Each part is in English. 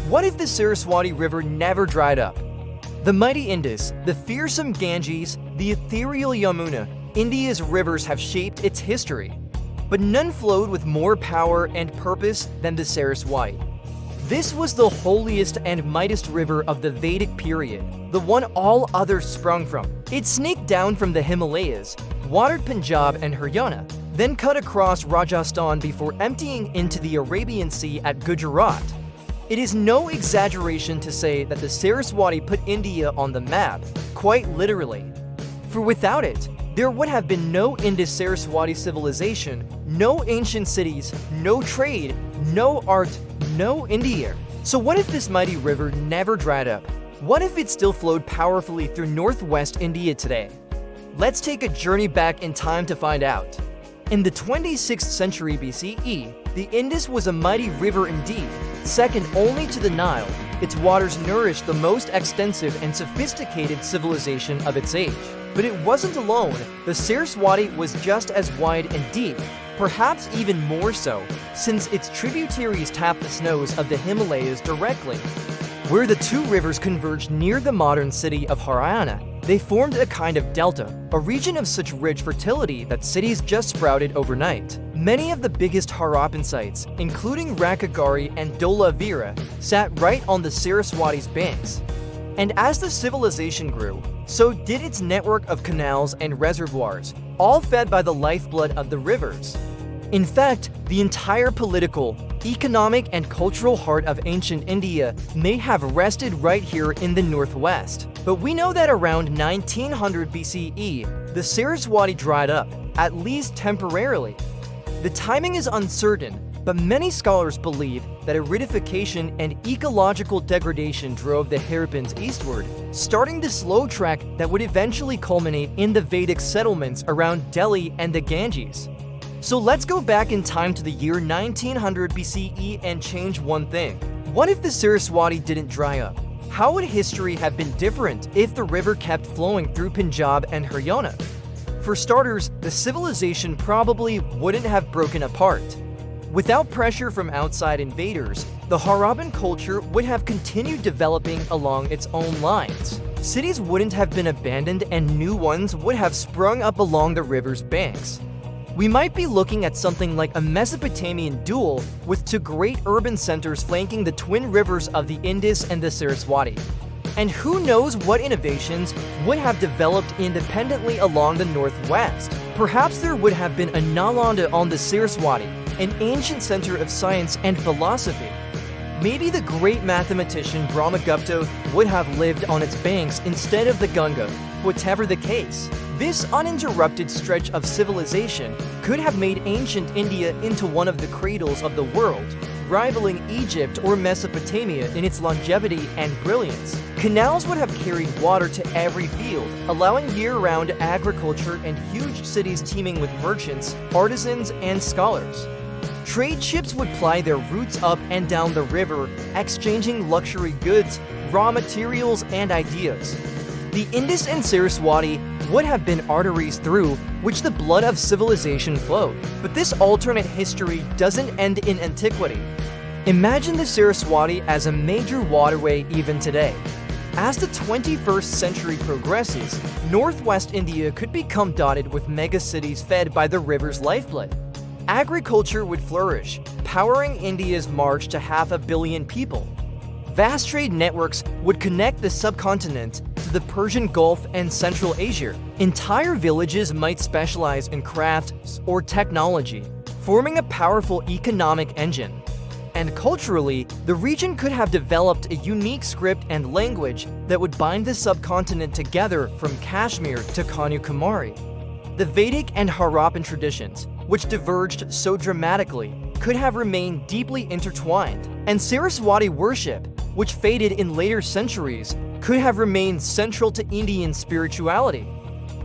What if the Saraswati River never dried up? The mighty Indus, the fearsome Ganges, the ethereal Yamuna, India's rivers have shaped its history. But none flowed with more power and purpose than the Saraswati. This was the holiest and mightiest river of the Vedic period, the one all others sprung from. It snaked down from the Himalayas, watered Punjab and Haryana, then cut across Rajasthan before emptying into the Arabian Sea at Gujarat. It is no exaggeration to say that the Saraswati put India on the map, quite literally. For without it, there would have been no Indus-Saraswati civilization, no ancient cities, no trade, no art, no India. So what if this mighty river never dried up? What if it still flowed powerfully through northwest India today? Let's take a journey back in time to find out. In the 26th century BCE, the Indus was a mighty river indeed, second only to the Nile. Its waters nourished the most extensive and sophisticated civilization of its age. But it wasn't alone. The Saraswati was just as wide and deep, perhaps even more so, since its tributaries tap the snows of the Himalayas directly. Where the two rivers converged near the modern city of Haryana, they formed a kind of delta, a region of such rich fertility that cities just sprouted overnight. Many of the biggest Harappan sites, including Rakagari and Dholavira, sat right on the Saraswati's banks. And as the civilization grew, so did its network of canals and reservoirs, all fed by the lifeblood of the rivers. In fact, the entire political, economic, and cultural heart of ancient India may have rested right here in the northwest. But we know that around 1900 BCE, the Saraswati dried up, at least temporarily. The timing is uncertain, but many scholars believe that aridification and ecological degradation drove the Harappans eastward, starting the slow trek that would eventually culminate in the Vedic settlements around Delhi and the Ganges. So let's go back in time to the year 1900 BCE and change one thing. What if the Saraswati didn't dry up? How would history have been different if the river kept flowing through Punjab and Haryana? For starters, the civilization probably wouldn't have broken apart. Without pressure from outside invaders, the Harappan culture would have continued developing along its own lines. Cities wouldn't have been abandoned and new ones would have sprung up along the river's banks. We might be looking at something like a Mesopotamian duel with two great urban centers flanking the twin rivers of the Indus and the Saraswati. And who knows what innovations would have developed independently along the northwest. Perhaps there would have been a Nalanda on the Saraswati, an ancient center of science and philosophy. Maybe the great mathematician Brahmagupta would have lived on its banks instead of the Ganga. Whatever the case, this uninterrupted stretch of civilization could have made ancient India into one of the cradles of the world, rivaling Egypt or Mesopotamia in its longevity and brilliance. Canals would have carried water to every field, allowing year-round agriculture and huge cities teeming with merchants, artisans, and scholars. Trade ships would ply their routes up and down the river, exchanging luxury goods, raw materials, and ideas. The Indus and Saraswati would have been arteries through which the blood of civilization flowed. But this alternate history doesn't end in antiquity. Imagine the Saraswati as a major waterway even today. As the 21st century progresses, northwest India could become dotted with megacities fed by the river's lifeblood. Agriculture would flourish, powering India's march to 500 million people. Vast trade networks would connect the subcontinent to the Persian Gulf and Central Asia. Entire villages might specialize in crafts or technology, forming a powerful economic engine. And culturally, the region could have developed a unique script and language that would bind the subcontinent together from Kashmir to Kanyakumari. The Vedic and Harappan traditions, which diverged so dramatically, could have remained deeply intertwined, and Saraswati worship, which faded in later centuries, could have remained central to Indian spirituality.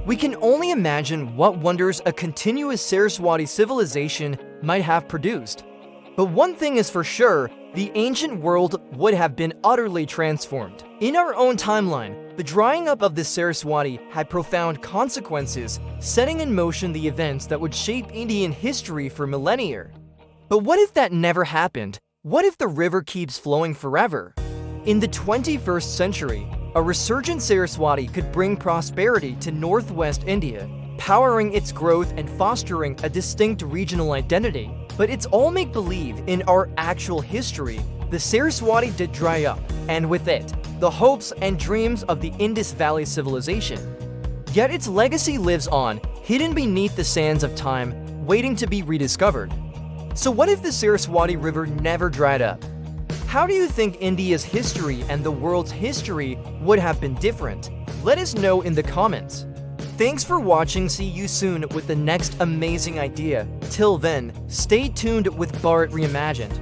We can only imagine what wonders a continuous Saraswati civilization might have produced. But one thing is for sure, the ancient world would have been utterly transformed. In our own timeline, the drying up of the Saraswati had profound consequences, setting in motion the events that would shape Indian history for millennia. But what if that never happened? What if the river keeps flowing forever? In the 21st century, a resurgent Saraswati could bring prosperity to northwest India, powering its growth and fostering a distinct regional identity. But it's all make-believe. In our actual history, the Saraswati did dry up, and with it, the hopes and dreams of the Indus Valley civilization. Yet its legacy lives on, hidden beneath the sands of time, waiting to be rediscovered. So what if the Saraswati River never dried up? How do you think India's history and the world's history would have been different? Let us know in the comments. Thanks for watching. See you soon with the next amazing idea. Till then, stay tuned with Bharat Reimagined.